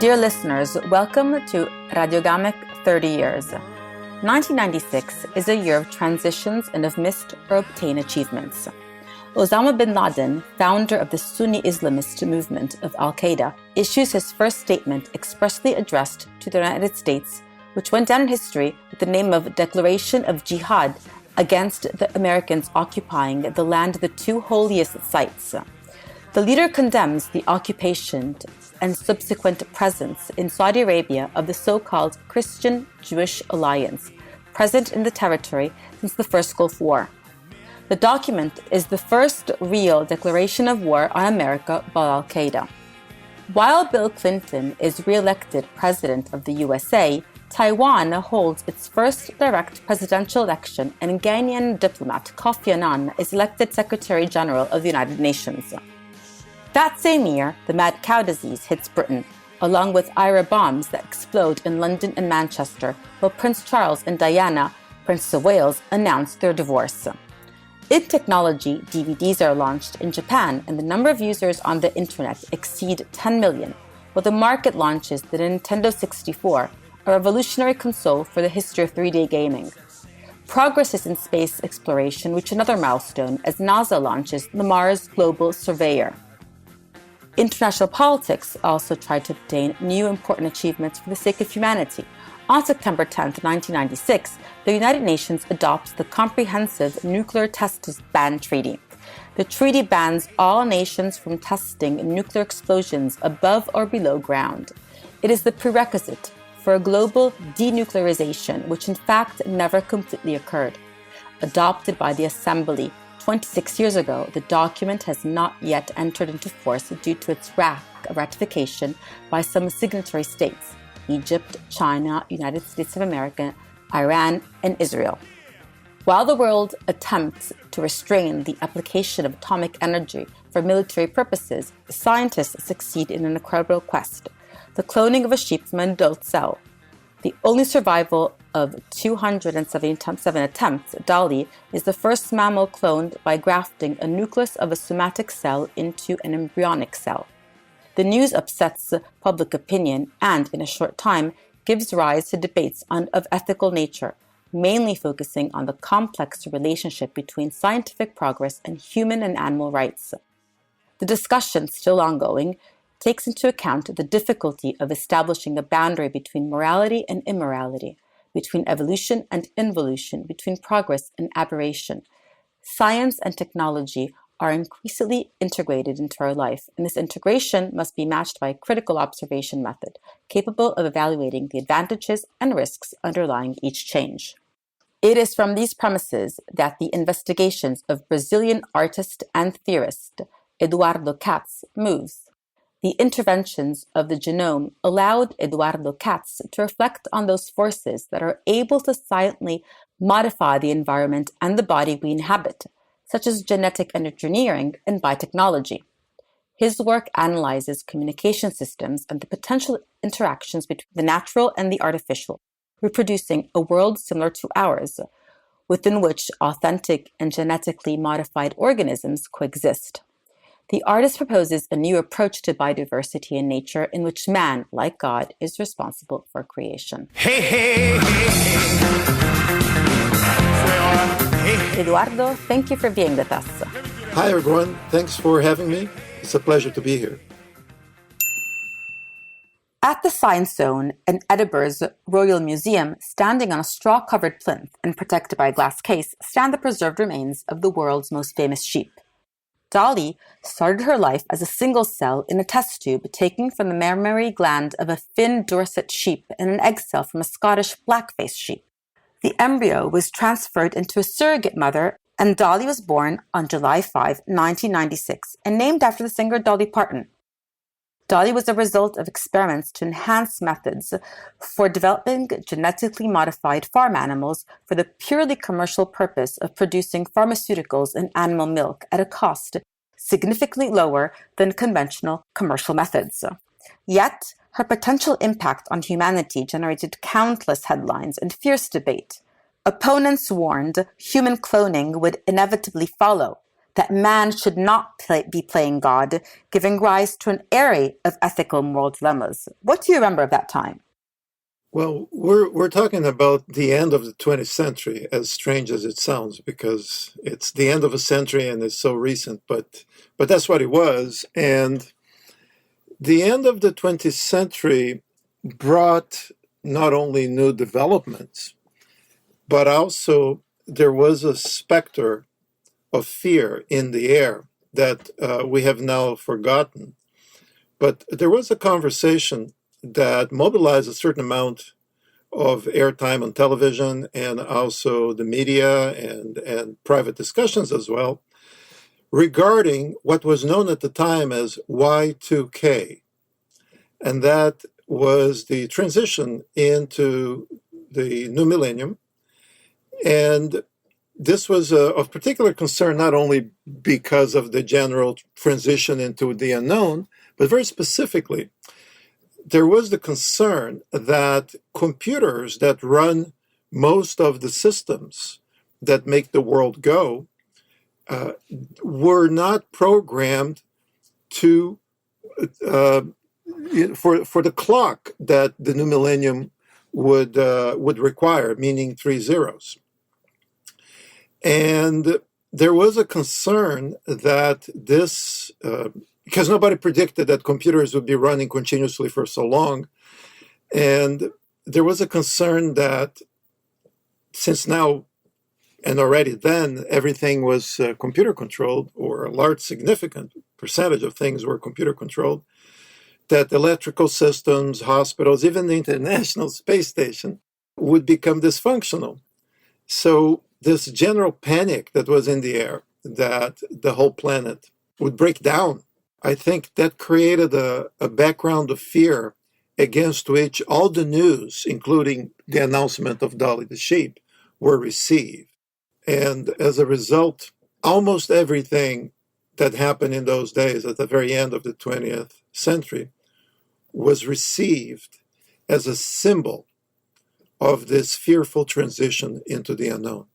Dear listeners, welcome to Radio GAMeC 30 Years. 1996 is a year of transitions and of missed or obtained achievements. Osama bin Laden, founder of the Sunni Islamist movement of Al-Qaeda, issues his first statement expressly addressed to the United States, which went down in history with the name of Declaration of Jihad against the Americans occupying the land of the two holiest sites. The leader condemns the occupation and subsequent presence in Saudi Arabia of the so-called Christian-Jewish alliance, present in the territory since the First Gulf War. The document is the first real declaration of war on America by Al-Qaeda. While Bill Clinton is re-elected president of the USA, Taiwan holds its first direct presidential election, and Ghanaian diplomat Kofi Annan is elected Secretary General of the United Nations. That same year, the mad cow disease hits Britain, along with IRA bombs that explode in London and Manchester, while Prince Charles and Diana, Princess of Wales, announce their divorce. In technology, DVDs are launched in Japan, and the number of users on the internet exceed 10 million, while the market launches the Nintendo 64, a revolutionary console for the history of 3D gaming. Progresses in space exploration reach another milestone as NASA launches the Mars Global Surveyor. International politics also tried to obtain new important achievements for the sake of humanity. On September 10, 1996, the United Nations adopts the Comprehensive Nuclear Test Ban Treaty. The treaty bans all nations from testing nuclear explosions above or below ground. It is the prerequisite for a global denuclearization, which in fact never completely occurred. Adopted by the Assembly 26 years ago, the document has not yet entered into force due to its lack of ratification by some signatory states: Egypt, China, United States of America, Iran, and Israel. While the world attempts to restrain the application of atomic energy for military purposes, scientists succeed in an incredible quest: the cloning of a sheep from an adult cell. The only survival of 277 attempts, Dolly, is the first mammal cloned by grafting a nucleus of a somatic cell into an embryonic cell. The news upsets public opinion and, in a short time, gives rise to debates of ethical nature, mainly focusing on the complex relationship between scientific progress and human and animal rights. The discussion, still ongoing, takes into account the difficulty of establishing a boundary between morality and immorality, between evolution and involution, between progress and aberration. Science and technology are increasingly integrated into our life, and this integration must be matched by a critical observation method, capable of evaluating the advantages and risks underlying each change. It is from these premises that the investigations of Brazilian artist and theorist Eduardo Kac moves. The interventions of the genome allowed Eduardo Kac to reflect on those forces that are able to silently modify the environment and the body we inhabit, such as genetic engineering and biotechnology. His work analyzes communication systems and the potential interactions between the natural and the artificial, reproducing a world similar to ours, within which authentic and genetically modified organisms coexist. The artist proposes a new approach to biodiversity in nature in which man, like God, is responsible for creation. Hey, hey, hey, hey. Eduardo, thank you for being with us. Hi, everyone. Thanks for having me. It's a pleasure to be here. At the Science Zone in Edinburgh's Royal Museum, standing on a straw-covered plinth and protected by a glass case, stand the preserved remains of the world's most famous sheep. Dolly started her life as a single cell in a test tube taken from the mammary gland of a Finn Dorset sheep and an egg cell from a Scottish black-faced sheep. The embryo was transferred into a surrogate mother, and Dolly was born on July 5, 1996, and named after the singer Dolly Parton. Dolly was a result of experiments to enhance methods for developing genetically modified farm animals for the purely commercial purpose of producing pharmaceuticals and animal milk at a cost significantly lower than conventional commercial methods. Yet, her potential impact on humanity generated countless headlines and fierce debate. Opponents warned human cloning would inevitably follow. that man should not be playing God, giving rise to an array of ethical and moral dilemmas. What do you remember of that time? Well, we're talking about the end of the 20th century, as strange as it sounds, because it's the end of a century and it's so recent, but that's what it was. And the end of the 20th century brought not only new developments, but also there was a specter of fear in the air that we have now forgotten. But there was a conversation that mobilized a certain amount of airtime on television and also the media and private discussions as well regarding what was known at the time as Y2K. And that was the transition into the new millennium. And this was of particular concern not only because of the general transition into the unknown, but very specifically, there was the concern that computers that run most of the systems that make the world go were not programmed to for the clock that the new millennium would require, meaning 3 zeros. And there was a concern that this, because nobody predicted that computers would be running continuously for so long, and there was a concern that since now and already then everything was computer controlled, or a large significant percentage of things were computer controlled, that electrical systems, hospitals, even the International Space Station would become dysfunctional. So this general panic that was in the air, that the whole planet would break down, I think that created a background of fear against which all the news, including the announcement of Dolly the sheep, were received. And as a result, almost everything that happened in those days at the very end of the 20th century was received as a symbol of this fearful transition into the unknown.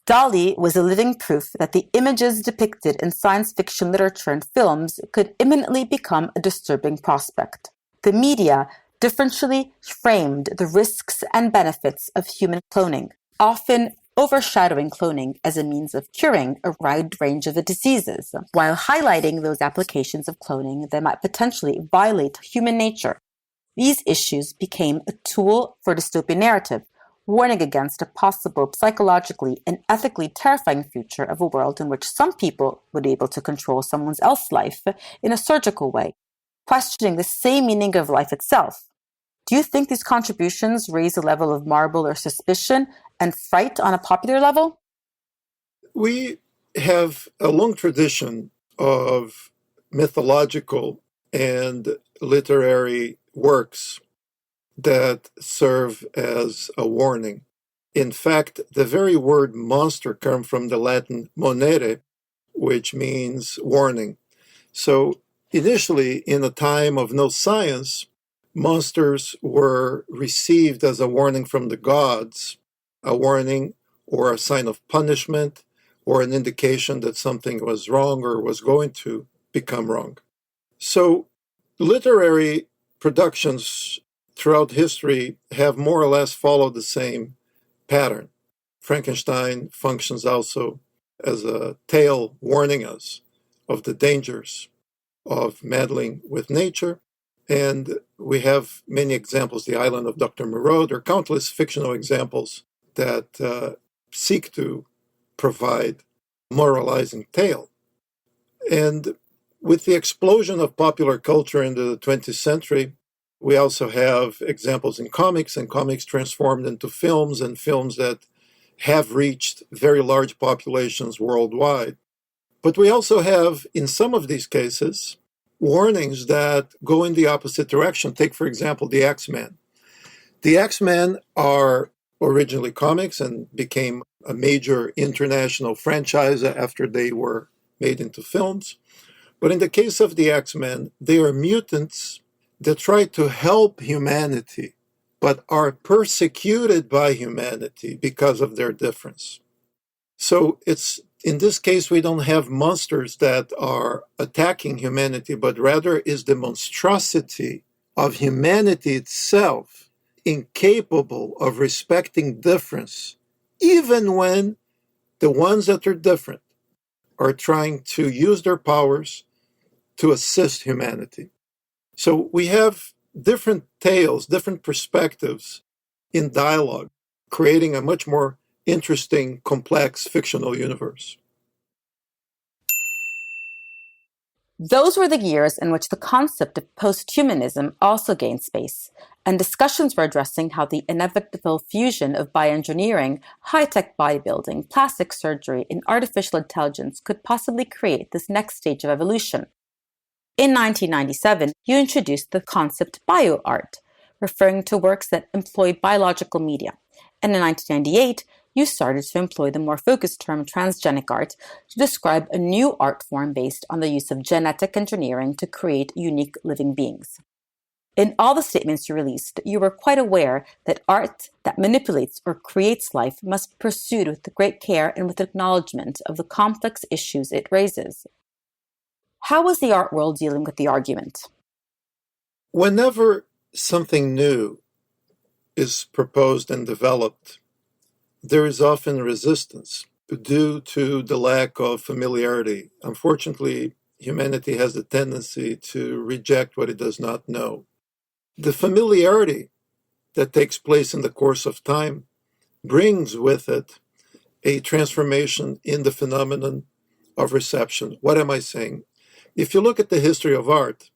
Dolly was a living proof that the images depicted in science fiction literature and films could imminently become a disturbing prospect. The media differentially framed the risks and benefits of human cloning, often overshadowing cloning as a means of curing a wide range of diseases, while highlighting those applications of cloning that might potentially violate human nature. These issues became a tool for dystopian narrative, warning against a possible psychologically and ethically terrifying future of a world in which some people would be able to control someone else's life in a surgical way, questioning the same meaning of life itself. Do you think these contributions raise a level of marvel or suspicion and fright on a popular level? We have a long tradition of mythological and literary works that serve as a warning. In fact, the very word monster comes from the Latin monere, which means warning. So initially, in a time of no science, monsters were received as a warning from the gods, a warning or a sign of punishment or an indication that something was wrong or was going to become wrong. So literary productions throughout history have more or less followed the same pattern. Frankenstein functions also as a tale warning us of the dangers of meddling with nature. And we have many examples, the Island of Dr. Moreau. There are countless fictional examples that seek to provide moralizing tale. And with the explosion of popular culture in the 20th century, we also have examples in comics, and comics transformed into films, and films that have reached very large populations worldwide. But we also have, in some of these cases, warnings that go in the opposite direction. Take, for example, the X-Men. The X-Men are originally comics and became a major international franchise after they were made into films. But in the case of the X-Men, they are mutants that try to help humanity, but are persecuted by humanity because of their difference. So it's in this case, we don't have monsters that are attacking humanity, but rather is the monstrosity of humanity itself incapable of respecting difference, even when the ones that are different are trying to use their powers to assist humanity. So we have different tales, different perspectives in dialogue, creating a much more interesting, complex fictional universe. Those were the years in which the concept of posthumanism also gained space, and discussions were addressing how the inevitable fusion of bioengineering, high-tech bodybuilding, plastic surgery, and artificial intelligence could possibly create this next stage of evolution. In 1997, you introduced the concept bioart, referring to works that employ biological media. And in 1998, you started to employ the more focused term transgenic art to describe a new art form based on the use of genetic engineering to create unique living beings. In all the statements you released, you were quite aware that art that manipulates or creates life must be pursued with great care and with acknowledgement of the complex issues it raises. How was the art world dealing with the argument? Whenever something new is proposed and developed, there is often resistance due to the lack of familiarity. Unfortunately, humanity has a tendency to reject what it does not know. The familiarity that takes place in the course of time brings with it a transformation in the phenomenon of reception. What am I saying? If you look at the history of art,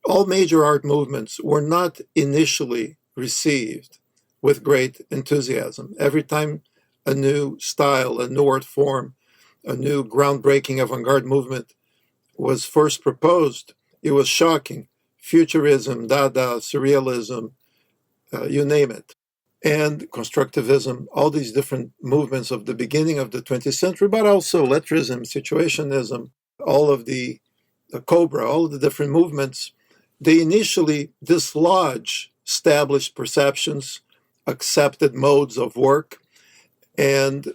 all major art movements were not initially received with great enthusiasm. Every time a new style, a new art form, a new groundbreaking avant-garde movement was first proposed, it was shocking. Futurism, Dada, Surrealism, you name it. And constructivism, all these different movements of the beginning of the 20th century, but also lettrism, situationism, all of the Cobra, all of the different movements, they initially dislodge established perceptions, accepted modes of work, and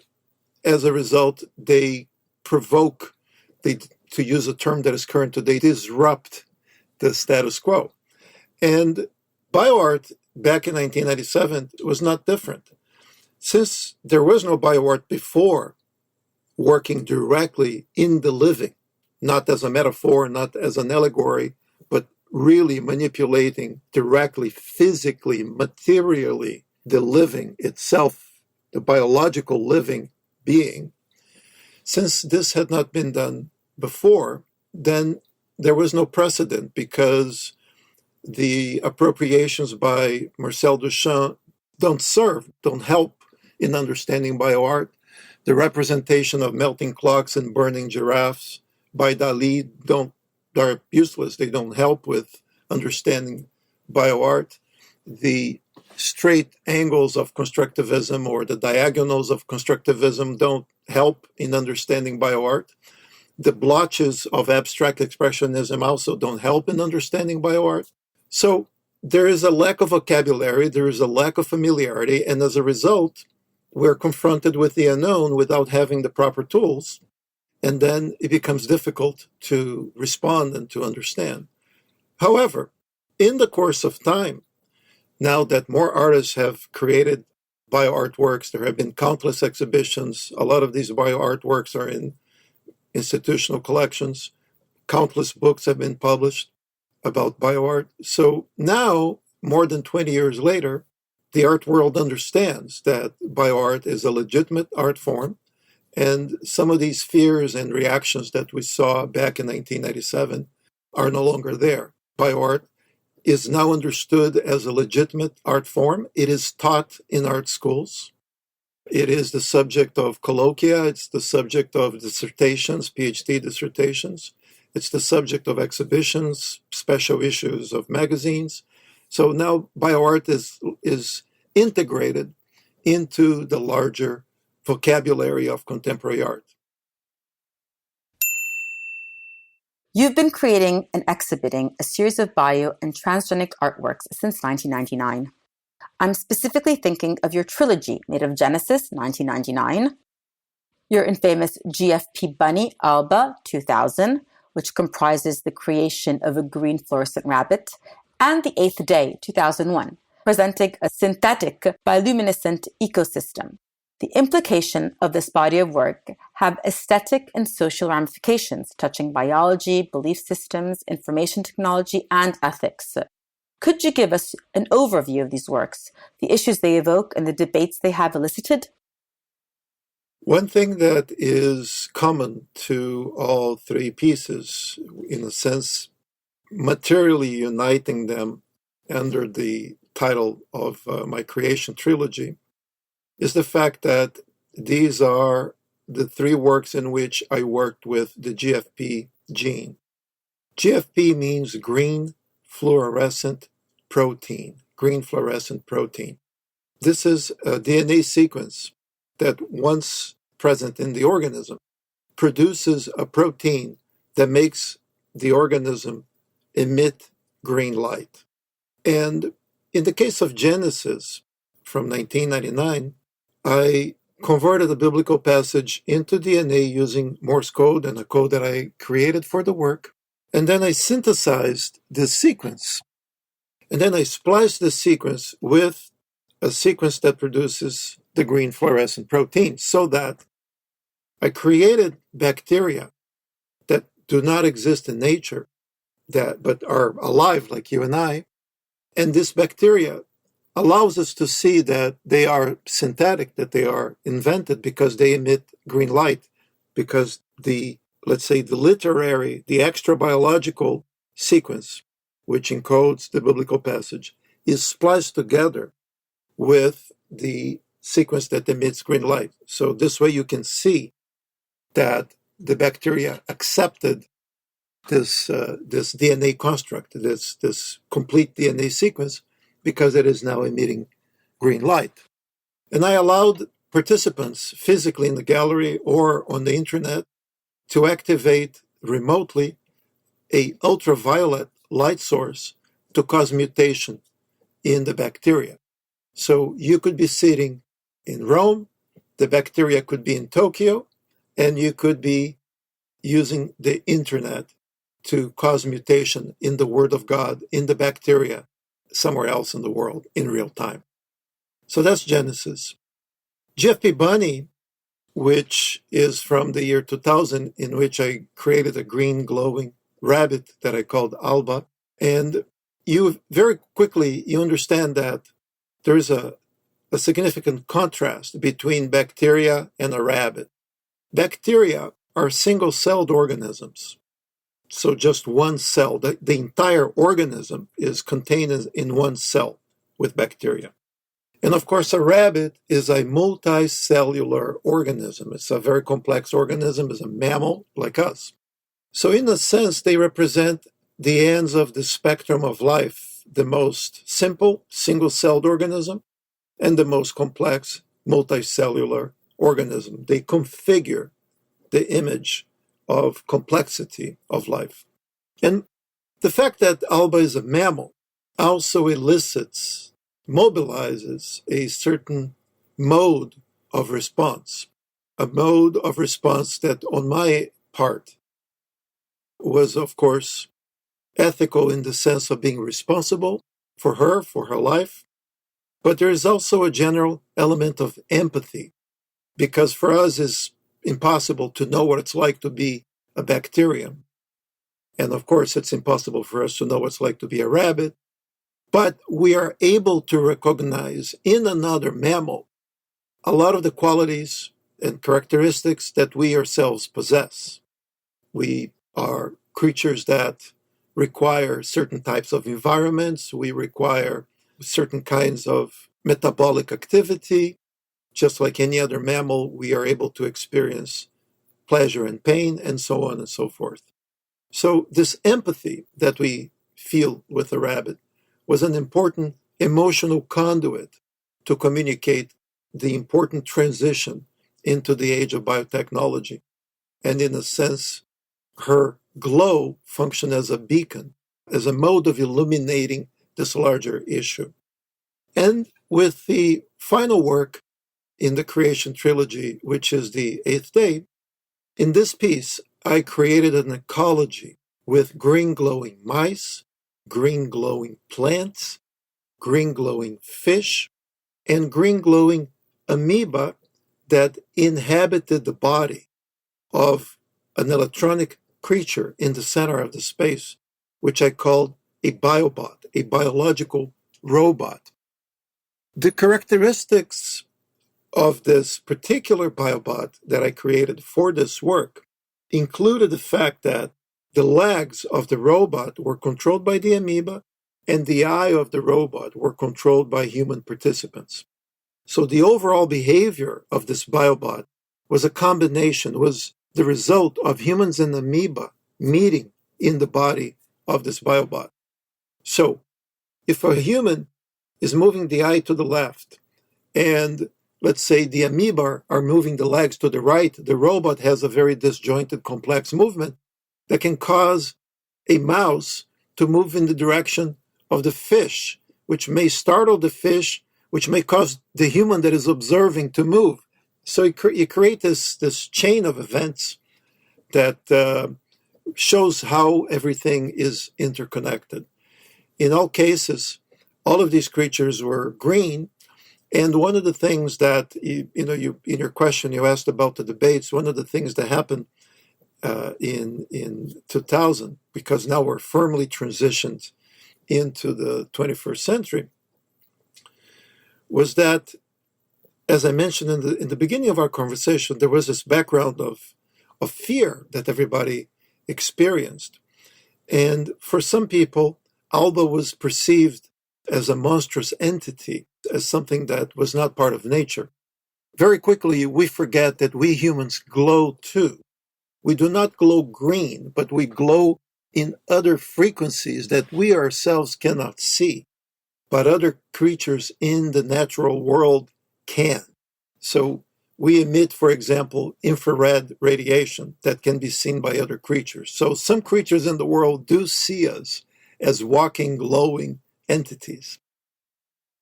as a result, they provoke, to use a term that is current today, disrupt the status quo. And bioart back in 1997 was not different. Since there was no bioart before working directly in the living, not as a metaphor, not as an allegory, but really manipulating directly, physically, materially, the living itself, the biological living being. Since this had not been done before, then there was no precedent because the appropriations by Marcel Duchamp don't help in understanding bioart. The representation of melting clocks and burning giraffes by Dolly are useless. They don't help with understanding bioart. The straight angles of constructivism or the diagonals of constructivism don't help in understanding bioart. The blotches of abstract expressionism also don't help in understanding bioart. So there is a lack of vocabulary, there is a lack of familiarity, and as a result, we're confronted with the unknown without having the proper tools, and then it becomes difficult to respond and to understand. However, in the course of time, now that more artists have created bioart works, there have been countless exhibitions. A lot of these bioart works are in institutional collections. Countless books have been published about bioart. So now, more than 20 years later, the art world understands that bioart is a legitimate art form, and some of these fears and reactions that we saw back in 1997 are no longer there. Bioart is now understood as a legitimate art form. It is taught in art schools. It is the subject of colloquia. It's the subject of dissertations, PhD dissertations. It's the subject of exhibitions, special issues of magazines. So now bioart is integrated into the larger vocabulary of contemporary art. You've been creating and exhibiting a series of bio and transgenic artworks since 1999. I'm specifically thinking of your trilogy made of Genesis, 1999, your infamous GFP Bunny Alba 2000, which comprises the creation of a green fluorescent rabbit, and The Eighth Day 2001, presenting a synthetic bioluminescent ecosystem. The implications of this body of work have aesthetic and social ramifications touching biology, belief systems, information technology, and ethics. Could you give us an overview of these works, the issues they evoke, and the debates they have elicited? One thing that is common to all three pieces, in a sense, materially uniting them under the title of my creation trilogy, is the fact that these are the three works in which I worked with the GFP gene. GFP means green fluorescent protein, green fluorescent protein. This is a DNA sequence that, once present in the organism, produces a protein that makes the organism emit green light. And in the case of Genesis from 1999, I converted a biblical passage into DNA using Morse code and a code that I created for the work. And then I synthesized this sequence. And then I spliced the sequence with a sequence that produces the green fluorescent protein, so that I created bacteria that do not exist in nature, but are alive like you and I. And this bacteria allows us to see that they are synthetic, that they are invented because they emit green light, because let's say the literary, the extra biological sequence, which encodes the biblical passage, is spliced together with the sequence that emits green light. So this way you can see that the bacteria accepted this DNA construct, this complete DNA sequence, because it is now emitting green light. And I allowed participants physically in the gallery or on the internet to activate remotely a ultraviolet light source to cause mutation in the bacteria. So you could be sitting in Rome, the bacteria could be in Tokyo, and you could be using the internet to cause mutation in the Word of God, in the bacteria, somewhere else in the world in real time. So that's Genesis. GFP Bunny, which is from the year 2000, in which I created a green glowing rabbit that I called Alba. And you very quickly, you understand that there's a significant contrast between bacteria and a rabbit. Bacteria are single-celled organisms. So just one cell, the entire organism is contained in one cell with bacteria. And of course, a rabbit is a multicellular organism. It's a very complex organism. It's a mammal like us. So in a sense, they represent the ends of the spectrum of life, the most simple single-celled organism and the most complex multicellular organism. They configure the image of complexity of life. And the fact that Alba is a mammal also mobilizes a certain mode of response, a mode of response that on my part was, of course, ethical in the sense of being responsible for her life. But there is also a general element of empathy, because for us it's impossible to know what it's like to be a bacterium. And of course, it's impossible for us to know what it's like to be a rabbit. But we are able to recognize in another mammal a lot of the qualities and characteristics that we ourselves possess. We are creatures that require certain types of environments. We require certain kinds of metabolic activity. Just like any other mammal, we are able to experience pleasure and pain, and so on and so forth. So this empathy that we feel with the rabbit was an important emotional conduit to communicate the important transition into the age of biotechnology. And in a sense, her glow functioned as a beacon, as a mode of illuminating this larger issue. And with the final work, in the creation trilogy, which is the eighth day, in this piece, I created an ecology with green glowing mice, green glowing plants, green glowing fish, and green glowing amoeba that inhabited the body of an electronic creature in the center of the space, which I called a biobot, a biological robot. The characteristics of this particular biobot that I created for this work included the fact that the legs of the robot were controlled by the amoeba and the eye of the robot were controlled by human participants. So the overall behavior of this biobot was a combination, was the result of humans and amoeba meeting in the body of this biobot. So if a human is moving the eye to the left and let's say the amoeba are moving the legs to the right, the robot has a very disjointed, complex movement that can cause a mouse to move in the direction of the fish, which may startle the fish, which may cause the human that is observing to move. So you create this chain of events that shows how everything is interconnected. In all cases, all of these creatures were green. And one of the things that, you in your question, you asked about the debates, one of the things that happened in 2000, because now we're firmly transitioned into the 21st century, was that, as I mentioned in the beginning of our conversation, there was this background of fear that everybody experienced. And for some people, Alba was perceived as a monstrous entity, as something that was not part of nature. Very quickly, we forget that we humans glow too. We do not glow green, but we glow in other frequencies that we ourselves cannot see, but other creatures in the natural world can. So we emit, for example, infrared radiation that can be seen by other creatures. So some creatures in the world do see us as walking, glowing entities.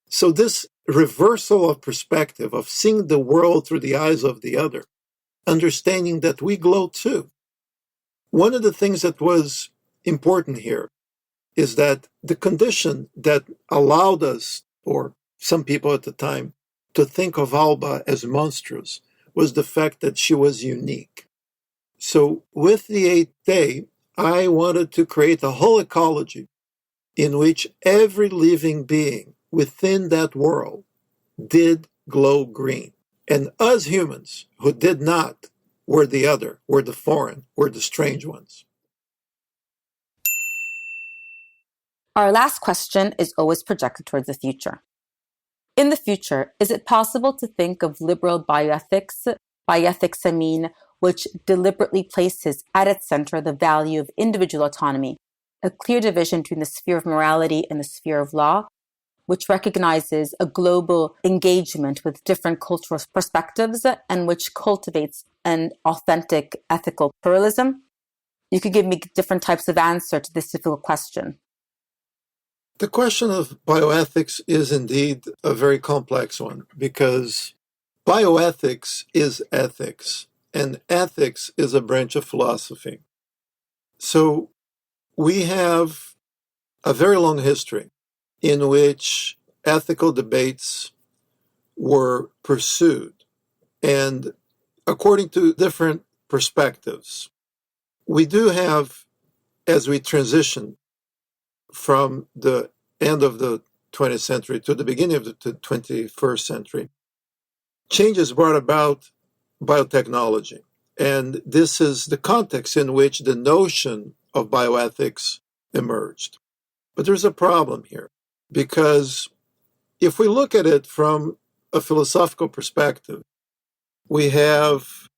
So this reversal of perspective, of seeing the world through the eyes of the other, understanding that we glow too. One of the things that was important here is that the condition that allowed us, or some people at the time, to think of Alba as monstrous was the fact that she was unique. So with the eighth day, I wanted to create a whole ecology in which every living being within that world did glow green. And us humans who did not were the other, were the foreign, were the strange ones. Our last question is always projected towards the future. In the future, is it possible to think of liberal bioethics, I mean, which deliberately places at its center the value of individual autonomy, a clear division between the sphere of morality and the sphere of law, which recognizes a global engagement with different cultural perspectives and which cultivates an authentic ethical pluralism? You could give me different types of answer to this difficult question. The question of bioethics is indeed a very complex one because bioethics is ethics and ethics is a branch of philosophy. So we have a very long history in which ethical debates were pursued. And according to different perspectives, we do have, as we transition from the end of the 20th century to the beginning of the 21st century, changes brought about biotechnology. And this is the context in which the notion of bioethics emerged. But there's a problem here, because if we look at it from a philosophical perspective, we have,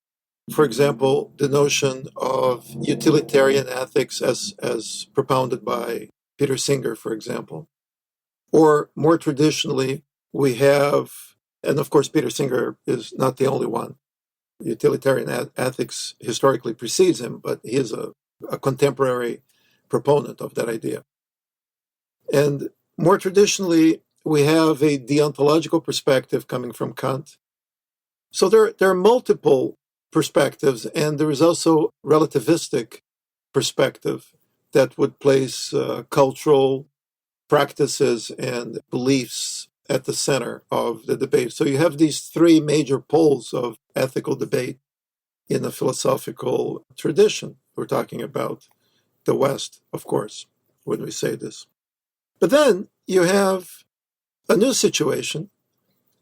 for example, the notion of utilitarian ethics as propounded by Peter Singer, for example. Or more traditionally, we have, and of course, Peter Singer is not the only one. Utilitarian ethics historically precedes him, but he is a contemporary proponent of that idea. And more traditionally, we have a deontological perspective coming from Kant. So there are multiple perspectives, and there is also relativistic perspective that would place cultural practices and beliefs at the center of the debate. So you have these three major poles of ethical debate in the philosophical tradition. We're talking about the West, of course, when we say this. But then you have a new situation,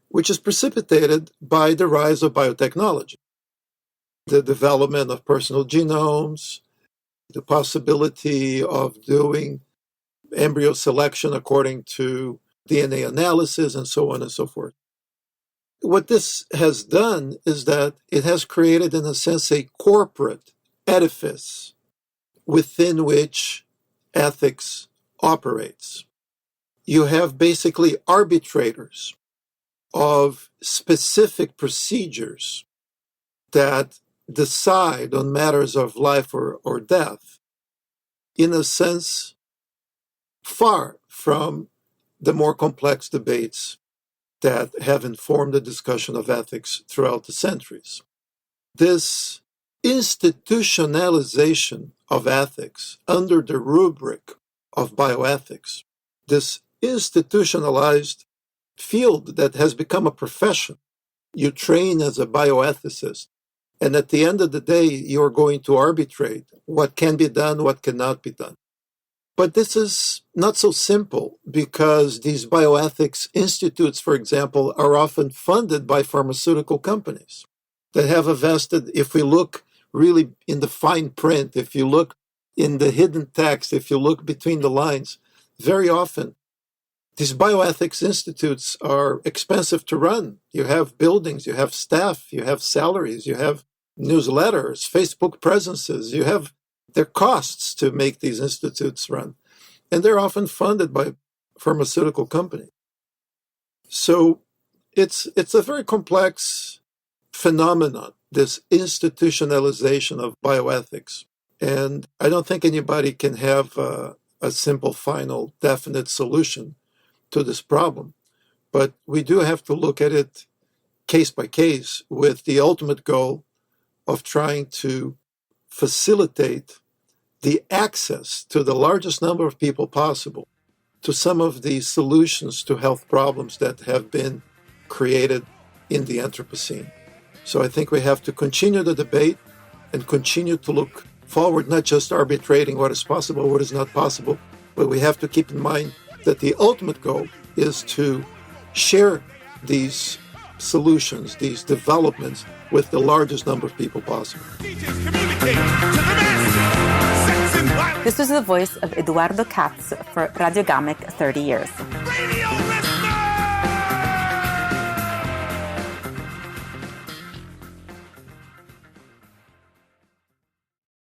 which is precipitated by the rise of biotechnology, the development of personal genomes, the possibility of doing embryo selection according to DNA analysis, and so on and so forth. What this has done is that it has created, in a sense, a corporate edifice within which ethics operates. You have basically arbitrators of specific procedures that decide on matters of life or death, in a sense, far from the more complex debates that have informed the discussion of ethics throughout the centuries. This institutionalization of ethics under the rubric of bioethics, this institutionalized field that has become a profession. You train as a bioethicist, and at the end of the day, you're going to arbitrate what can be done, what cannot be done. But this is not so simple, because these bioethics institutes, for example, are often funded by pharmaceutical companies that have a vested, if we look really in the fine print, if you look in the hidden text, if you look between the lines, very often these bioethics institutes are expensive to run. You have buildings, you have staff, you have salaries, you have newsletters, Facebook presences, you have their costs to make these institutes run. And they're often funded by pharmaceutical companies. So it's a very complex phenomenon, this institutionalization of bioethics. And I don't think anybody can have a simple, final, definite solution to this problem. But we do have to look at it case by case, with the ultimate goal of trying to facilitate the access to the largest number of people possible to some of the solutions to health problems that have been created in the Anthropocene. So I think we have to continue the debate and continue to look forward, not just arbitrating what is possible, what is not possible, but we have to keep in mind that the ultimate goal is to share these solutions, these developments, with the largest number of people possible. This was the voice of Eduardo Kac for Radio GAMeC 30 years.